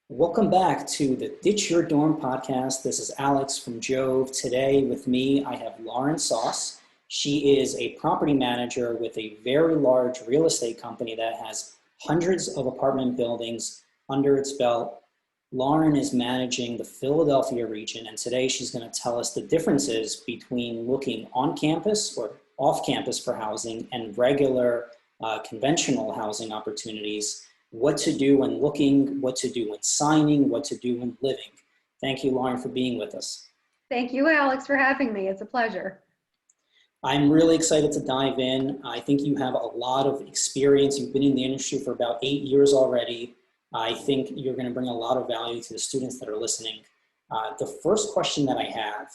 Welcome back to the Ditch Your Dorm podcast. This is Alex from Jove. Today with me, I have Lauren Soss. She is a property manager with a very large real estate company that has hundreds of apartment buildings under its belt. Lauren is managing the Philadelphia region, and today she's going to tell us the differences between looking on campus or off campus for housing and regular conventional housing opportunities. What to do when looking, what to do when signing, what to do when living. Thank you, Lauren, for being with us. Thank you, Alex, for having me. It's a pleasure. I'm really excited to dive in. I think you have a lot of experience. You've been in the industry for about 8 years already. I think you're going to bring a lot of value to the students that are listening. The first question that I have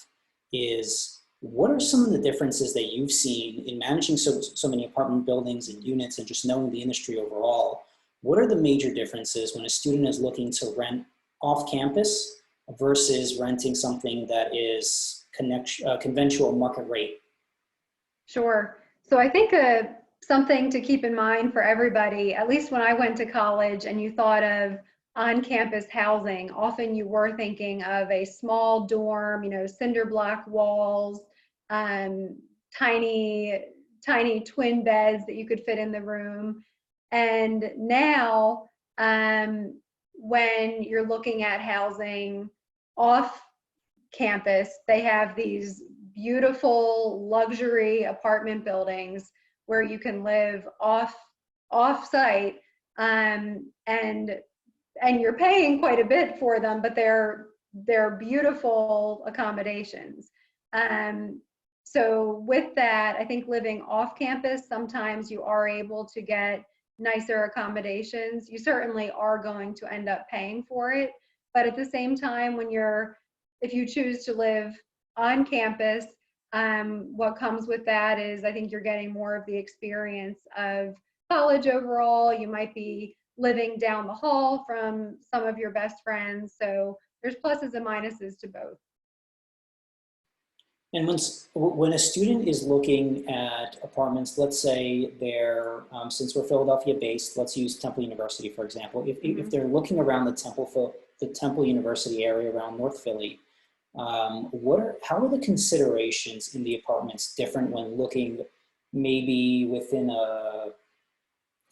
is, what are some of the differences that you've seen in managing so many apartment buildings and units and just knowing the industry overall? What are the major differences when a student is looking to rent off campus versus renting something that is conventional market rate? Sure. So I think something to keep in mind for everybody, at least when I went to college and you thought of on-campus housing, often you were thinking of a small dorm, cinder block walls, tiny twin beds that you could fit in the room. And now, when you're looking at housing off campus, they have these beautiful luxury apartment buildings where you can live off site, and you're paying quite a bit for them, but they're beautiful accommodations. So with that, I think living off campus, sometimes you are able to get nicer accommodations. You certainly are going to end up paying for it, but at the same time, if you choose to live on campus, what comes with that is I think you're getting more of the experience of college overall. You might be living down the hall from some of your best friends, so there's pluses and minuses to both. And when a student is looking at apartments, let's say they're, since we're Philadelphia based, let's use Temple University, for example. If they're looking around the Temple University area around North Philly, how are the considerations in the apartments different when looking maybe within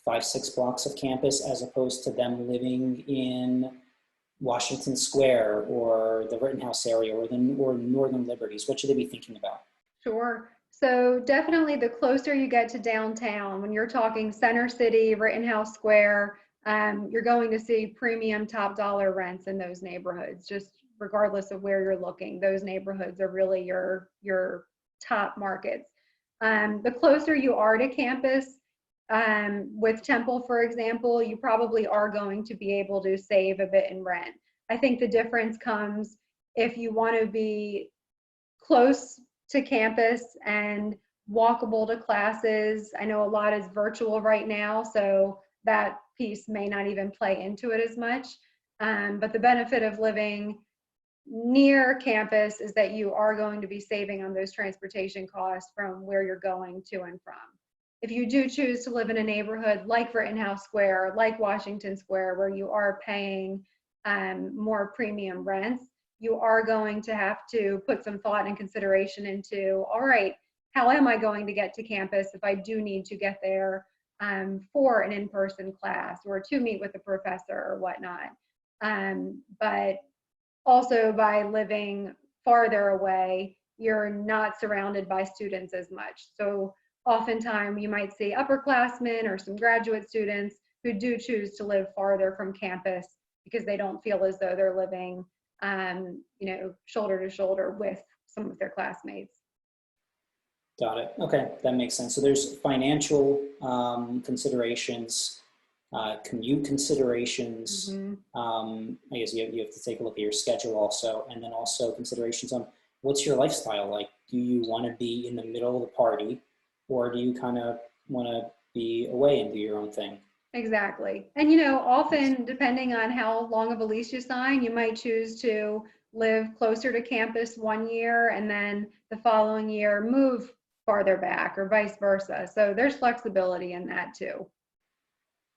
5-6 blocks of campus as opposed to them living in Washington Square or the Rittenhouse area or Northern Liberties? What should they be thinking about? Sure. So definitely the closer you get to downtown, when you're talking Center City, Rittenhouse Square, you're going to see premium top dollar rents in those neighborhoods, just regardless of where you're looking. Those neighborhoods are really your top markets. The closer you are to campus, with Temple, for example, you probably are going to be able to save a bit in rent. I think the difference comes if you want to be close to campus and walkable to classes. I know a lot is virtual right now, so that piece may not even play into it as much. But the benefit of living near campus is that you are going to be saving on those transportation costs from where you're going to and from. If you do choose to live in a neighborhood like Rittenhouse Square, like Washington Square, where you are paying more premium rents, you are going to have to put some thought and consideration into, all right, how am I going to get to campus if I do need to get there for an in-person class or to meet with a professor or whatnot. But also by living farther away, you're not surrounded by students as much. So oftentimes you might see upperclassmen or some graduate students who do choose to live farther from campus because they don't feel as though they're living shoulder to shoulder with some of their classmates. Got it. Okay, that makes sense. So there's financial considerations, commute considerations. I guess you have to take a look at your schedule also, and then also considerations on what's your lifestyle like. Do you want to be in the middle of the party, or do you kind of want to be away and do your own thing? Exactly. And often depending on how long of a lease you sign, you might choose to live closer to campus 1 year and then the following year move farther back or vice versa. So there's flexibility in that too.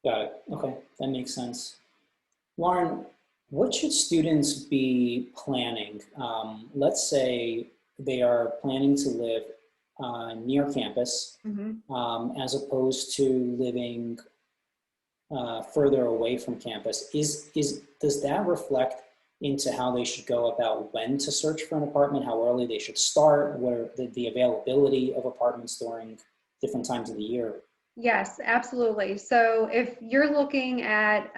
Got it. Okay, that makes sense. Lauren, What should students be planning? Let's say they are planning to live near campus as opposed to living further away from campus. Does that reflect into how they should go about when to search for an apartment, how early they should start, what are the availability of apartments during different times of the year? Yes, absolutely. So if you're looking at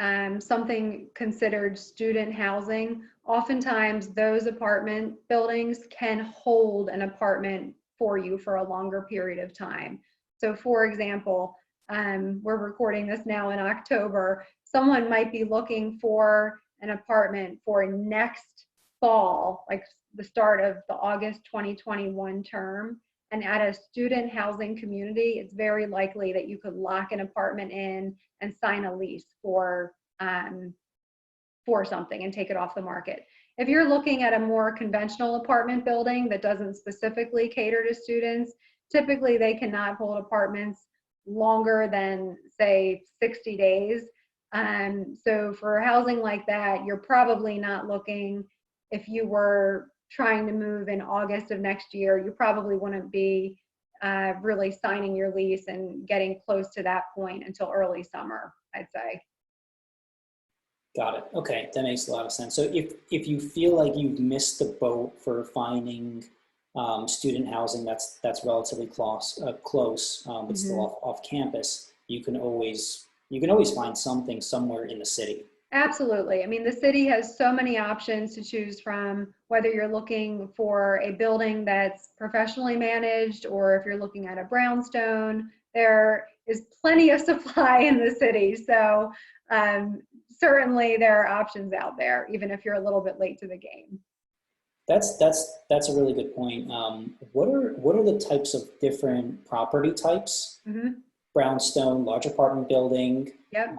something considered student housing, oftentimes those apartment buildings can hold an apartment for you for a longer period of time. So for example, we're recording this now in October. Someone might be looking for an apartment for next fall, like the start of the August 2021 term. And at a student housing community, it's very likely that you could lock an apartment in and sign a lease for something and take it off the market. If you're looking at a more conventional apartment building that doesn't specifically cater to students, typically they cannot hold apartments longer than, say, 60 days. So for housing like that, you're probably not looking, if you were trying to move in August of next year, you probably wouldn't be really signing your lease and getting close to that point until early summer, I'd say. Got it. Okay, that makes a lot of sense. So if you feel like you've missed the boat for finding student housing that's relatively close, but still off campus, you can always find something somewhere in the city. Absolutely. I mean, the city has so many options to choose from, whether you're looking for a building that's professionally managed or if you're looking at a brownstone. There is plenty of supply in the city. So certainly there are options out there, even if you're a little bit late to the game. That's a really good point. What are the types of different property types? Brownstone, large apartment building, yep.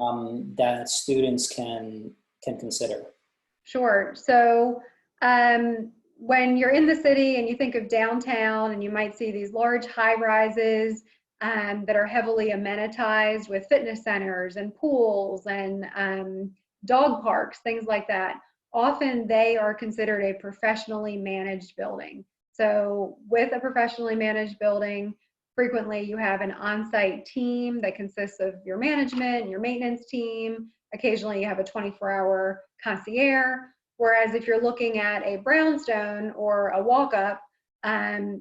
That students can consider? Sure. So when you're in the city and you think of downtown, and you might see these large high rises that are heavily amenitized with fitness centers and pools and dog parks, things like that. Often they are considered a professionally managed building. So with a professionally managed building, frequently you have an on-site team that consists of your management and your maintenance team. Occasionally you have a 24-hour concierge. Whereas if you're looking at a brownstone or a walk-up,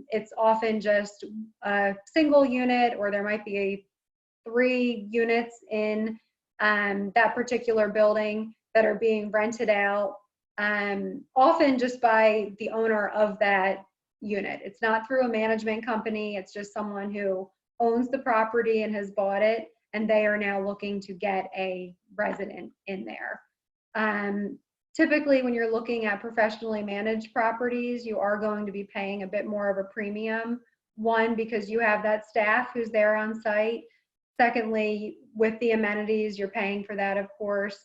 it's often just a single unit, or there might be 3 units in that particular building that are being rented out, often just by the owner of that unit. It's not through a management company. It's just someone who owns the property and has bought it, and they are now looking to get a resident in there. Typically, when you're looking at professionally managed properties, you are going to be paying a bit more of a premium. One, because you have that staff who's there on site. Secondly, with the amenities, you're paying for that, of course.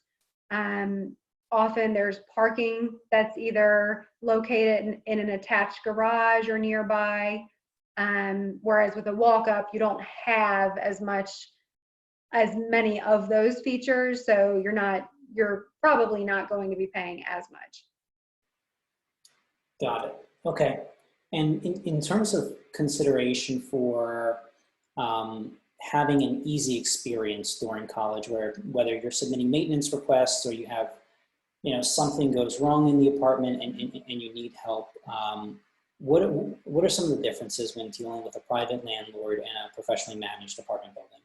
Often there's parking that's either located in an attached garage or nearby. Whereas with a walk-up, you don't have as many of those features, so you're probably not going to be paying as much. Got it. Okay. And in terms of consideration for having an easy experience during college, whether you're submitting maintenance requests or you have, something goes wrong in the apartment and you need help, what are some of the differences when dealing with a private landlord and a professionally managed apartment building?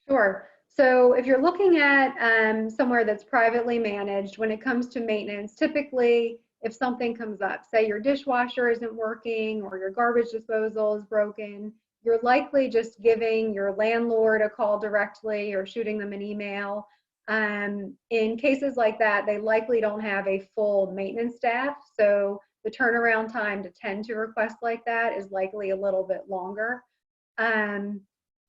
Sure. So if you're looking at somewhere that's privately managed, when it comes to maintenance, typically if something comes up, say your dishwasher isn't working or your garbage disposal is broken, you're likely just giving your landlord a call directly or shooting them an email. In cases like that, they likely don't have a full maintenance staff, so the turnaround time to tend to requests like that is likely a little bit longer.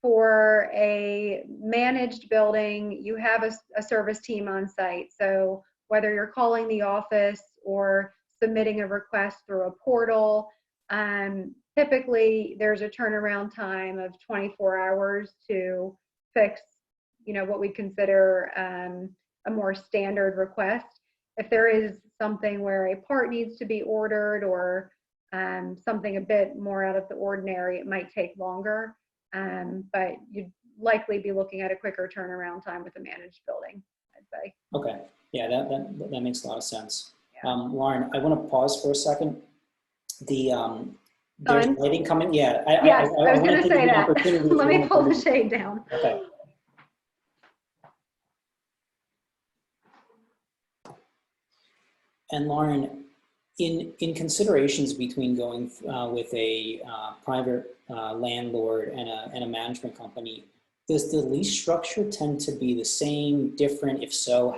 For a managed building, you have a service team on site. So whether you're calling the office or submitting a request through a portal, typically there's a turnaround time of 24 hours to fix, what we consider a more standard request. if there is something where a part needs to be ordered or something a bit more out of the ordinary, it might take longer, but you'd likely be looking at a quicker turnaround time with a managed building, I'd say. Okay, yeah, that makes a lot of sense. Yeah. Lauren, I want to pause for a second. There's lighting coming. Yeah, I was going to say that. Let me pull the shade down. Okay. And Lauren, in considerations between going with a private landlord and a management company, does the lease structure tend to be the same, different? If so,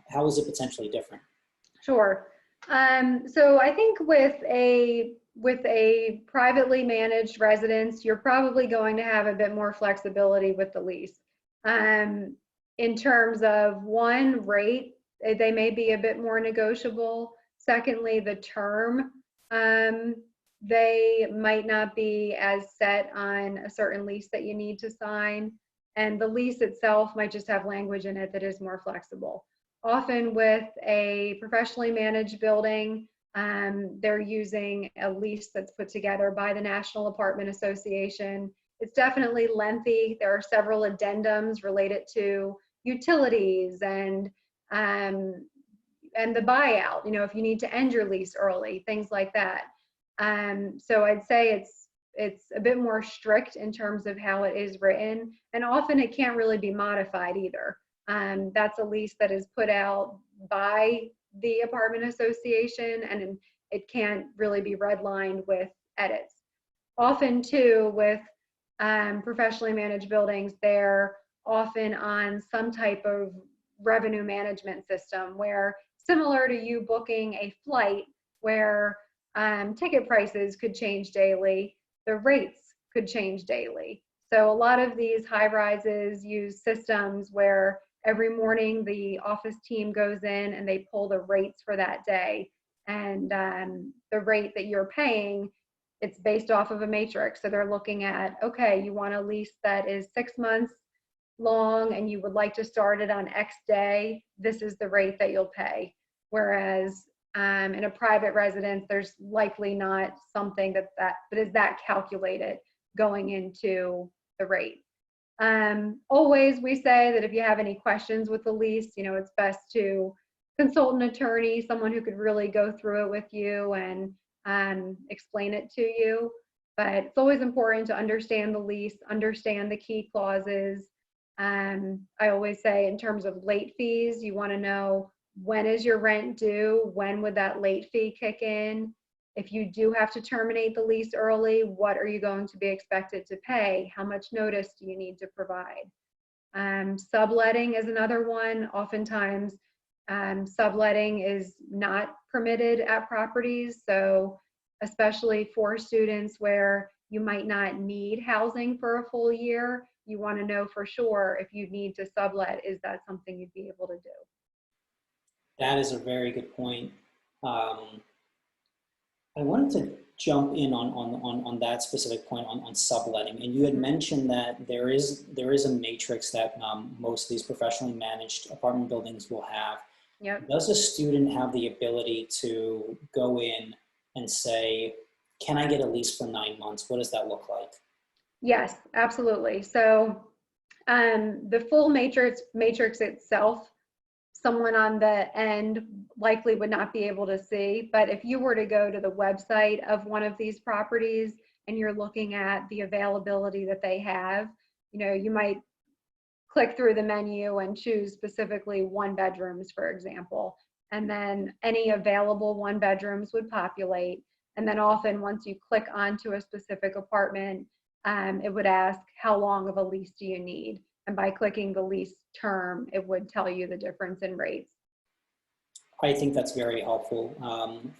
how is it potentially different? Sure. So I think with a privately managed residence, you're probably going to have a bit more flexibility with the lease. In terms of one, rate, they may be a bit more negotiable. Secondly, the term, they might not be as set on a certain lease that you need to sign. And the lease itself might just have language in it that is more flexible. Often with a professionally managed building, they're using a lease that's put together by the National Apartment Association. It's definitely lengthy. There are several addendums related to utilities and the buyout, if you need to end your lease early, things like that. So I'd say it's a bit more strict in terms of how it is written, and often it can't really be modified either. That's a lease that is put out by the apartment association, and it can't really be redlined with edits. Often too, with professionally managed buildings, they're often on some type of revenue management system where, similar to you booking a flight, where ticket prices could change daily, the rates could change daily. So a lot of these high rises use systems where every morning the office team goes in and they pull the rates for that day. And the rate that you're paying, it's based off of a matrix. So they're looking at, okay, you want a lease that is 6 months long and you would like to start it on X day, this is the rate that you'll pay. Whereas in a private residence, there's likely not something that is that calculated going into the rate. Always we say that if you have any questions with the lease, it's best to consult an attorney, someone who could really go through it with you and explain it to you. But it's always important to understand the lease, understand the key clauses. I always say in terms of late fees, you want to know, when is your rent due? When would that late fee kick in? If you do have to terminate the lease early, what are you going to be expected to pay? How much notice do you need to provide? Subletting is another one. Oftentimes, subletting is not permitted at properties. So especially for students where you might not need housing for a full year, you want to know for sure if you need to sublet, is that something you'd be able to do? That is a very good point. I wanted to jump in on that specific point on subletting. And you had mentioned that there is a matrix that most of these professionally managed apartment buildings will have. Yep. Does a student have the ability to go in and say, can I get a lease for 9 months? What does that look like? Yes, absolutely. So the full matrix itself, someone on the end likely would not be able to see. But if you were to go to the website of one of these properties and you're looking at the availability that they have, you might click through the menu and choose specifically 1-bedrooms, for example. And then any available 1-bedrooms would populate. And then often once you click onto a specific apartment, it would ask, how long of a lease do you need? And by clicking the lease term, it would tell you the difference in rates. I think that's very helpful.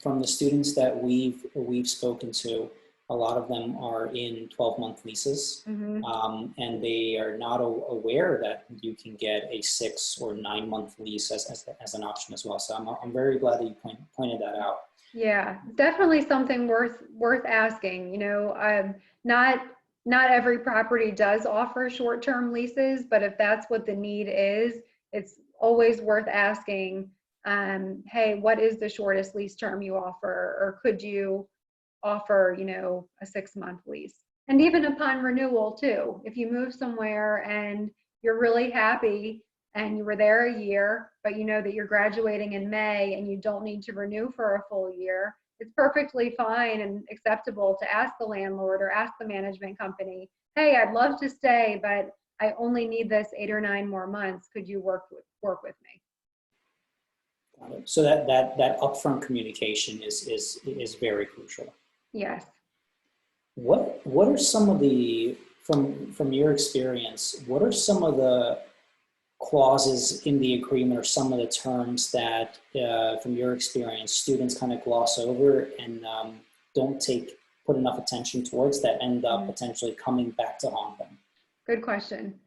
From the students that we've spoken to, a lot of them are in 12-month leases, and they are not aware that you can get a 6 or 9-month lease as an option as well. So I'm very glad that you pointed that out. Yeah, definitely something worth asking. Not every property does offer short-term leases, but if that's what the need is, it's always worth asking Hey, what is the shortest lease term you offer? Or could you offer, a 6-month lease? And even upon renewal too, if you move somewhere and you're really happy and you were there a year, but you know that you're graduating in May and you don't need to renew for a full year, it's perfectly fine and acceptable to ask the landlord or ask the management company, hey, I'd love to stay, but I only need this 8 or 9 more months. Could you work with me? Got it. So that upfront communication is very crucial. Yes. What are some of the, from your experience, what are some of the clauses in the agreement or some of the terms that, from your experience, students kind of gloss over and don't put enough attention towards that end up potentially coming back to haunt them? Good question.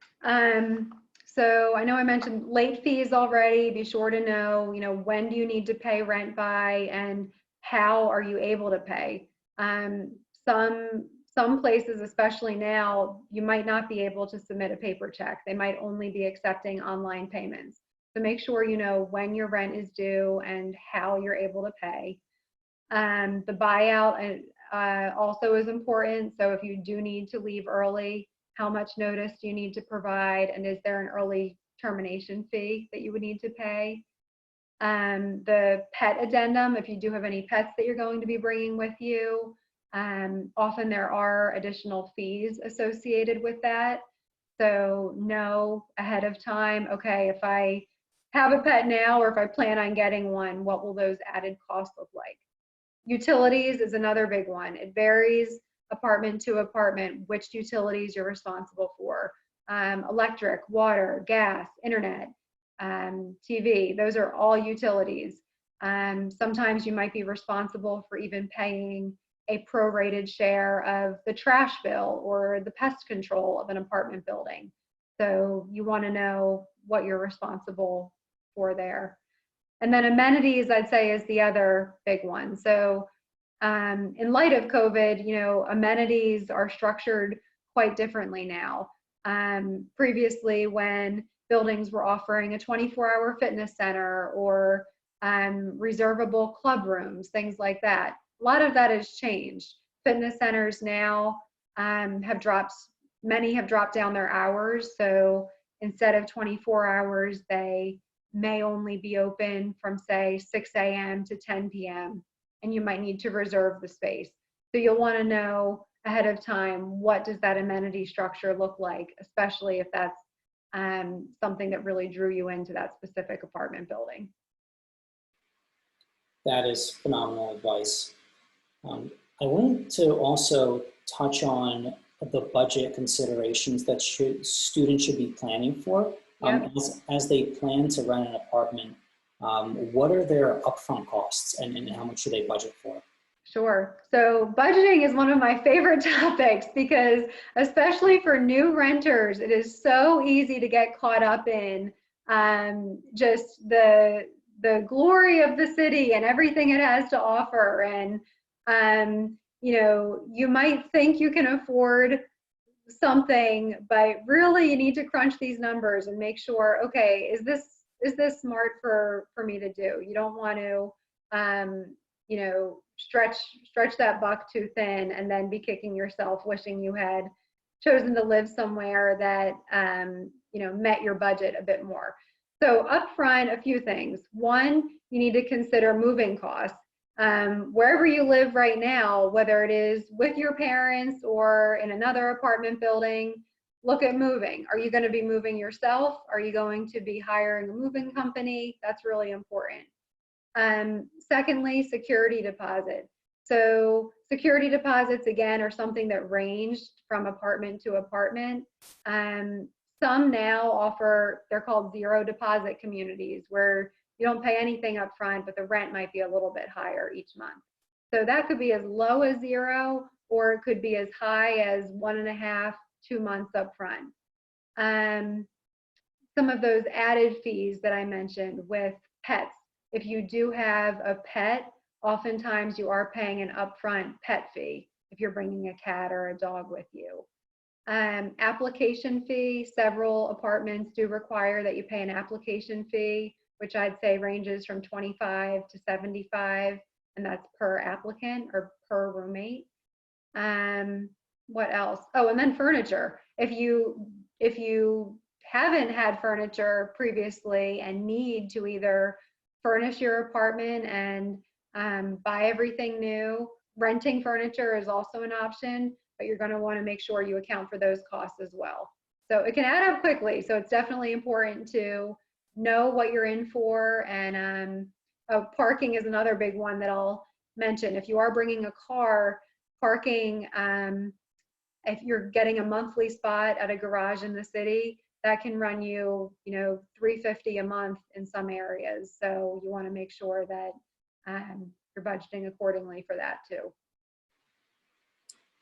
So I know I mentioned late fees already. Be sure to know, when do you need to pay rent by and how are you able to pay? Some places, especially now, you might not be able to submit a paper check. They might only be accepting online payments. So make sure you know when your rent is due and how you're able to pay. The buyout also is important. So if you do need to leave early, how much notice do you need to provide? And is there an early termination fee that you would need to pay? The pet addendum, if you do have any pets that you're going to be bringing with you, often there are additional fees associated with that. So know ahead of time, okay, if I have a pet now or if I plan on getting one, what will those added costs look like? Utilities is another big one. It varies apartment to apartment which utilities you're responsible for. Electric, water, gas, internet, TV, those are all utilities. Sometimes you might be responsible for even paying a prorated share of the trash bill or the pest control of an apartment building. So you want to know what you're responsible for there. And then amenities, I'd say, is the other big one. So in light of COVID, amenities are structured quite differently now. Previously, when buildings were offering a 24-hour fitness center or reservable club rooms, things like that, a lot of that has changed. Fitness centers now many have dropped down their hours. So instead of 24 hours, they may only be open from, say, 6 a.m. to 10 p.m. and you might need to reserve the space. So you'll want to know ahead of time, what does that amenity structure look like, especially if that's something that really drew you into that specific apartment building. That is phenomenal advice. I wanted to also touch on the budget considerations that students should be planning for. Yep. As they plan to rent an apartment, what are their upfront costs and how much should they budget for? Sure. So budgeting is one of my favorite topics because especially for new renters, it is so easy to get caught up in just the glory of the city and everything it has to offer. And you might think you can afford something, but really you need to crunch these numbers and make sure, okay, is this smart for me to do? You don't want to stretch that buck too thin and then be kicking yourself wishing you had chosen to live somewhere that met your budget a bit more. So upfront, a few things. One, you need to consider moving costs. Wherever you live right now, whether it is with your parents or in another apartment building, look at moving. Are you going to be moving yourself? Are you going to be hiring a moving company? That's really important. Secondly, security deposit. So security deposits, again, are something that ranged from apartment to apartment. Some now offer, they're called zero deposit communities, where you don't pay anything up front, but the rent might be a little bit higher each month. So that could be as low as 0, or it could be as high as 1.5, 2 months up front. Some of those added fees that I mentioned with pets. If you do have a pet, oftentimes you are paying an upfront pet fee if you're bringing a cat or a dog with you. Application fee, several apartments do require that you pay an application fee which I'd say ranges from 25 to 75, and that's per applicant or per roommate. What else? Oh, and then furniture. If you haven't had furniture previously and need to either furnish your apartment and buy everything new, renting furniture is also an option, but you're going to want to make sure you account for those costs as well. So it can add up quickly. So it's definitely important to know what you're in for. And parking is another big one that I'll mention. If you are bringing a car, parking, if you're getting a monthly spot at a garage in the city, that can run you, $350 a month in some areas. So you want to make sure that you're budgeting accordingly for that too.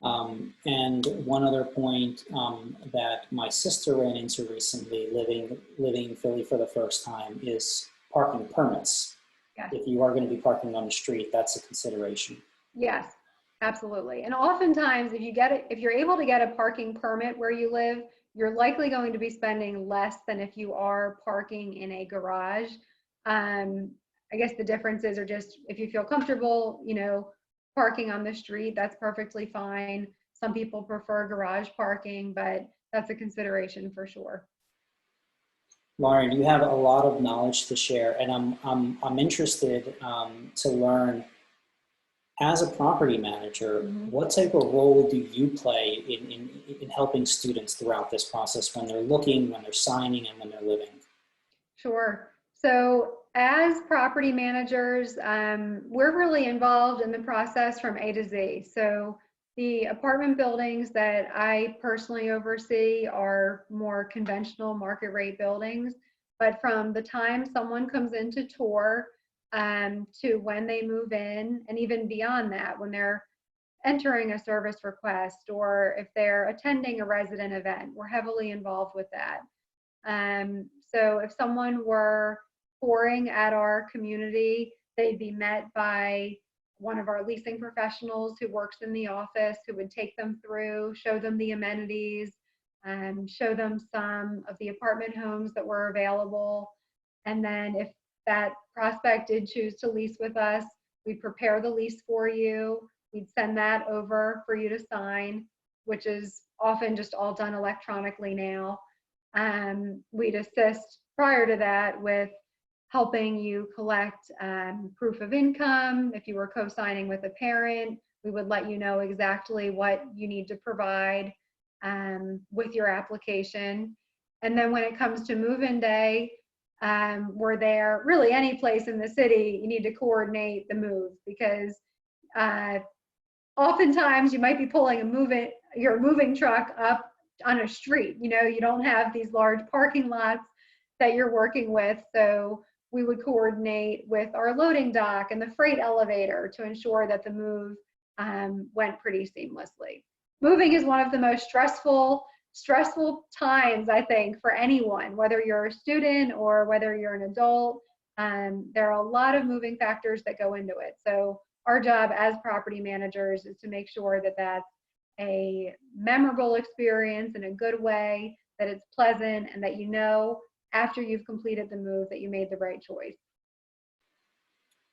And one other point that my sister ran into recently, living in Philly for the first time, is parking permits. Yes. If you are going to be parking on the street, that's a consideration. Yes, absolutely. And oftentimes, if you're able to get a parking permit where you live, you're likely going to be spending less than if you are parking in a garage. I guess the differences are just if you feel comfortable, parking on the street, that's perfectly fine. Some people prefer garage parking, but that's a consideration for sure. Lauren, you have a lot of knowledge to share, and I'm interested to learn, as a property manager, what type of role do you play in helping students throughout this process when they're looking, when they're signing, and when they're living? Sure. So as property managers, we're really involved in the process from A to Z. So the apartment buildings that I personally oversee are more conventional market rate buildings. But from the time someone comes in to tour to when they move in, and even beyond that, when they're entering a service request or if they're attending a resident event, we're heavily involved with that. So if someone were touring at our community, they'd be met by one of our leasing professionals who works in the office, who would take them through, show them the amenities, show them some of the apartment homes that were available. And then if that prospect did choose to lease with us, we'd prepare the lease for you. We'd send that over for you to sign, which is often just all done electronically now. We'd assist prior to that with helping you collect proof of income. If you were co-signing with a parent, we would let you know exactly what you need to provide with your application. And then when it comes to move-in day, we're there. Really, any place in the city, you need to coordinate the move, because oftentimes you might be pulling your moving truck up on a street. You don't have these large parking lots that you're working with. So we would coordinate with our loading dock and the freight elevator to ensure that the move went pretty seamlessly. Moving is one of the most stressful times, I think, for anyone, whether you're a student or whether you're an adult. There are a lot of moving factors that go into it. So our job as property managers is to make sure that that's a memorable experience in a good way, that it's pleasant, and that after you've completed the move that you made the right choice.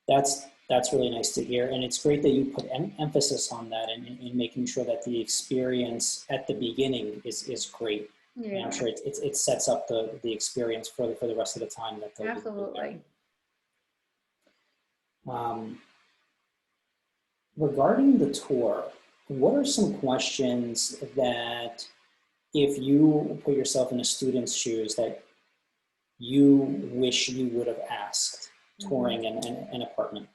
That's really nice to hear, and it's great that you put emphasis on that and making sure that the experience at the beginning is great. Yeah. And I'm sure it sets up the experience for the rest of the time that they'll absolutely. Regarding the tour, what are some questions that, if you put yourself in a student's shoes, that you wish you would have asked touring an apartment?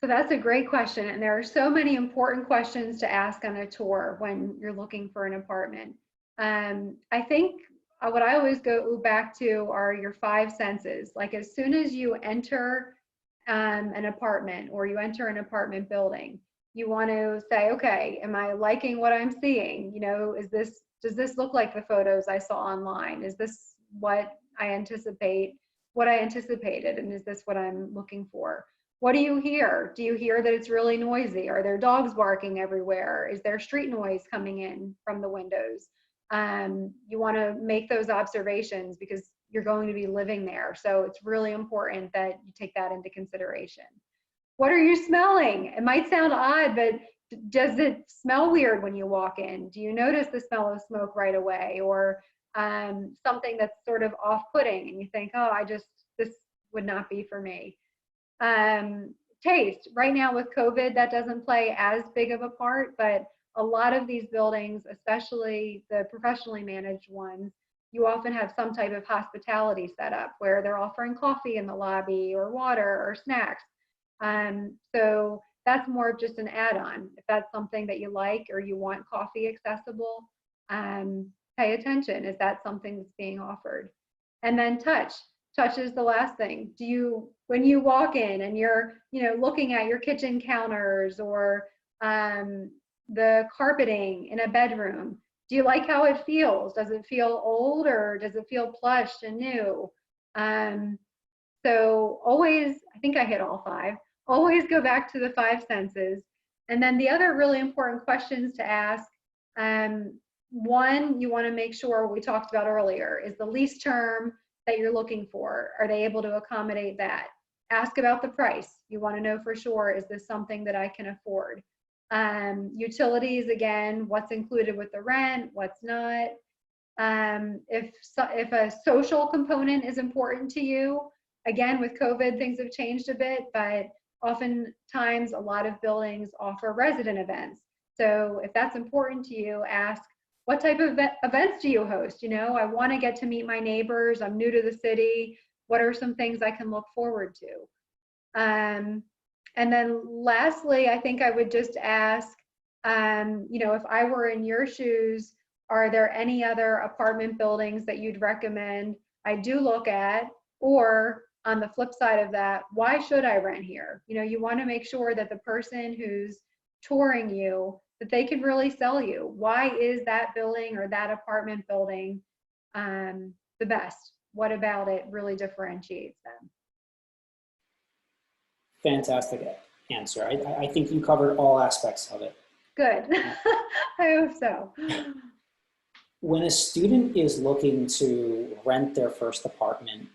So that's a great question. And there are so many important questions to ask on a tour when you're looking for an apartment. I think what I always go back to are your five senses. Like, as soon as you enter an apartment or you enter an apartment building, you want to say, okay, am I liking what I'm seeing? Does this look like the photos I saw online? Is this what I anticipated? And is this what I'm looking for? What do you hear? Do you hear that it's really noisy? Are there dogs barking everywhere? Is there street noise coming in from the windows? You want to make those observations, because you're going to be living there. So it's really important that you take that into consideration. What are you smelling? It might sound odd, but does it smell weird when you walk in? Do you notice the smell of smoke right away, or something that's sort of off-putting and you think, oh, this would not be for me? Taste. Right now with COVID, that doesn't play as big of a part, but a lot of these buildings, especially the professionally managed ones, you often have some type of hospitality set up where they're offering coffee in the lobby or water or snacks. So that's more of just an add-on. If that's something that you like or you want coffee accessible, pay attention. Is that something that's being offered? And then touch. Touch is the last thing. When you walk in and you're, looking at your kitchen counters or the carpeting in a bedroom, do you like how it feels? Does it feel old or does it feel plush and new? So always, I think I hit all 5. Always go back to the 5 senses. And then the other really important questions to ask, one, you want to make sure, what we talked about earlier, is the lease term that you're looking for, are they able to accommodate that? Ask about the price. You want to know for sure, is this something that I can afford? Utilities, again, what's included with the rent, what's not. If a social component is important to you, again, with COVID, things have changed a bit, but oftentimes a lot of buildings offer resident events. So if that's important to you, ask, what type of events do you host? I want to get to meet my neighbors. I'm new to the city. What are some things I can look forward to? And then lastly, I think I would just ask, if I were in your shoes, are there any other apartment buildings that you'd recommend I do look at? Or on the flip side of that, why should I rent here? You want to make sure that the person who's touring you, that they can really sell you. Why is that building or that apartment building the best? What about it really differentiates them? Fantastic answer. I think you covered all aspects of it. Good. I hope so. When a student is looking to rent their first apartment,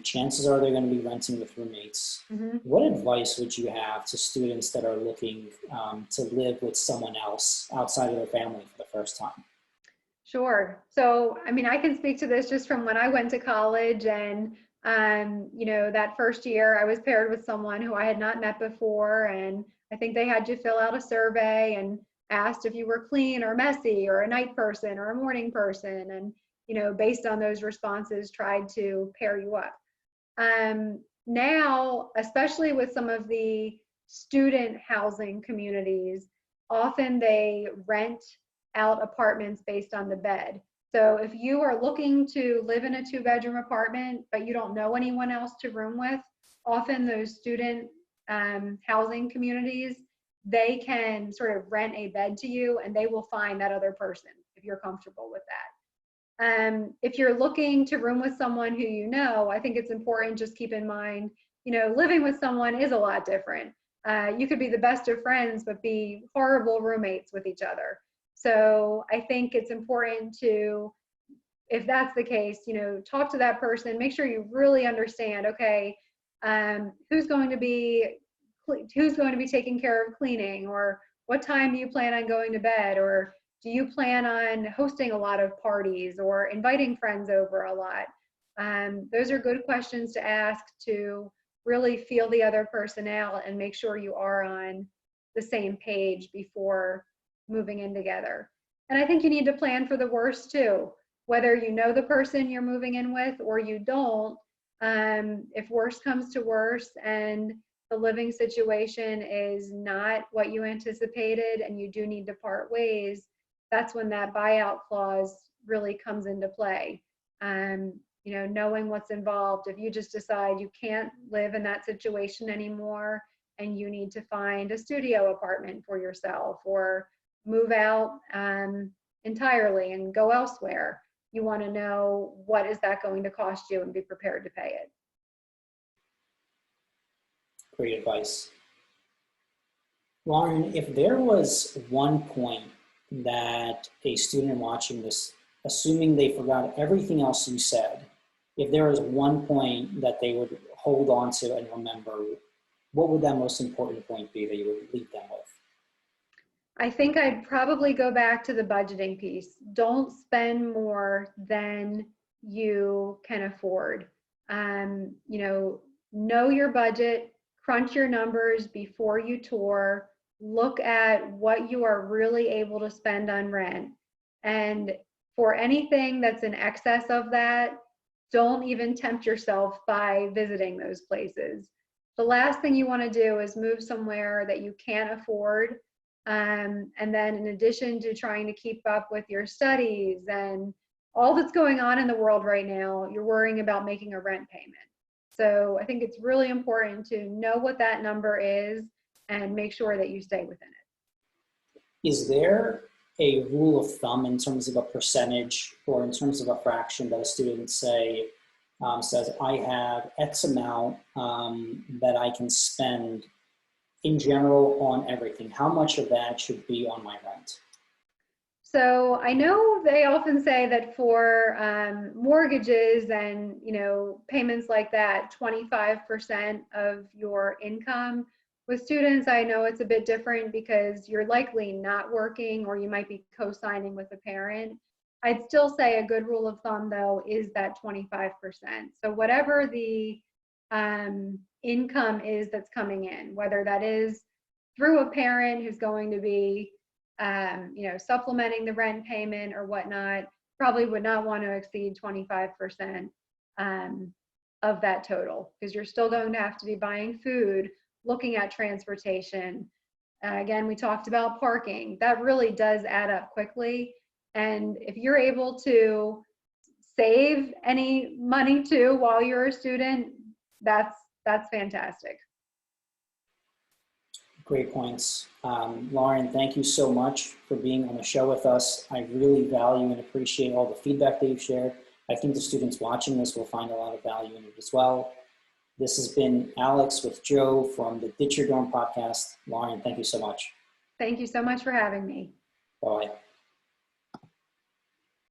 chances are they're going to be renting with roommates. Mm-hmm. What advice would you have to students that are looking to live with someone else outside of their family for the first time? Sure. So, I can speak to this just from when I went to college, and that first year I was paired with someone who I had not met before, and I think they had you fill out a survey and asked if you were clean or messy or a night person or a morning person, and based on those responses, tried to pair you up. Now, especially with some of the student housing communities, often they rent out apartments based on the bed. So if you are looking to live in a 2-bedroom apartment, but you don't know anyone else to room with, often those student housing communities, they can sort of rent a bed to you and they will find that other person if you're comfortable with that. If you're looking to room with someone who I think it's important, just keep in mind, living with someone is a lot different. You could be the best of friends, but be horrible roommates with each other. So I think it's important to, if that's the case, talk to that person, make sure you really understand, okay, who's going to be taking care of cleaning, or what time do you plan on going to bed, or do you plan on hosting a lot of parties or inviting friends over a lot? Those are good questions to ask to really feel the other person out and make sure you are on the same page before moving in together. And I think you need to plan for the worst too, whether you know the person you're moving in with or you don't. If worst comes to worst and the living situation is not what you anticipated and you do need to part ways, that's when that buyout clause really comes into play. Knowing what's involved. If you just decide you can't live in that situation anymore and you need to find a studio apartment for yourself or move out entirely and go elsewhere, you want to know, what is that going to cost you, and be prepared to pay it. Great advice. Lauren, if there was one point that a student watching this, assuming they forgot everything else you said, if there is one point that they would hold on to and remember, what would that most important point be that you would leave them with? I think I'd probably go back to the budgeting piece. Don't spend more than you can afford. Know your budget, crunch your numbers before you tour, look at what you are really able to spend on rent. And for anything that's in excess of that, don't even tempt yourself by visiting those places. The last thing you want to do is move somewhere that you can't afford. And then in addition to trying to keep up with your studies and all that's going on in the world right now, you're worrying about making a rent payment. So I think it's really important to know what that number is and make sure that you stay within it. Is there a rule of thumb in terms of a percentage or in terms of a fraction that a student says, I have X amount that I can spend in general on everything? How much of that should be on my rent? So I know they often say that for mortgages and payments like that, 25% of your income. With students, I know it's a bit different because you're likely not working or you might be co-signing with a parent. I'd still say a good rule of thumb, though, is that 25%. So whatever the income is that's coming in, whether that is through a parent who's going to be supplementing the rent payment or whatnot, probably would not want to exceed 25% of that total, because you're still going to have to be buying food, looking at transportation. Again, we talked about parking. That really does add up quickly. And if you're able to save any money too while you're a student, that's fantastic. Great points. Lauren, thank you so much for being on the show with us. I really value and appreciate all the feedback that you've shared. I think the students watching this will find a lot of value in it as well. This has been Alex with Jove from the Ditch Your Dorm podcast. Lauren, thank you so much. Thank you so much for having me. Bye.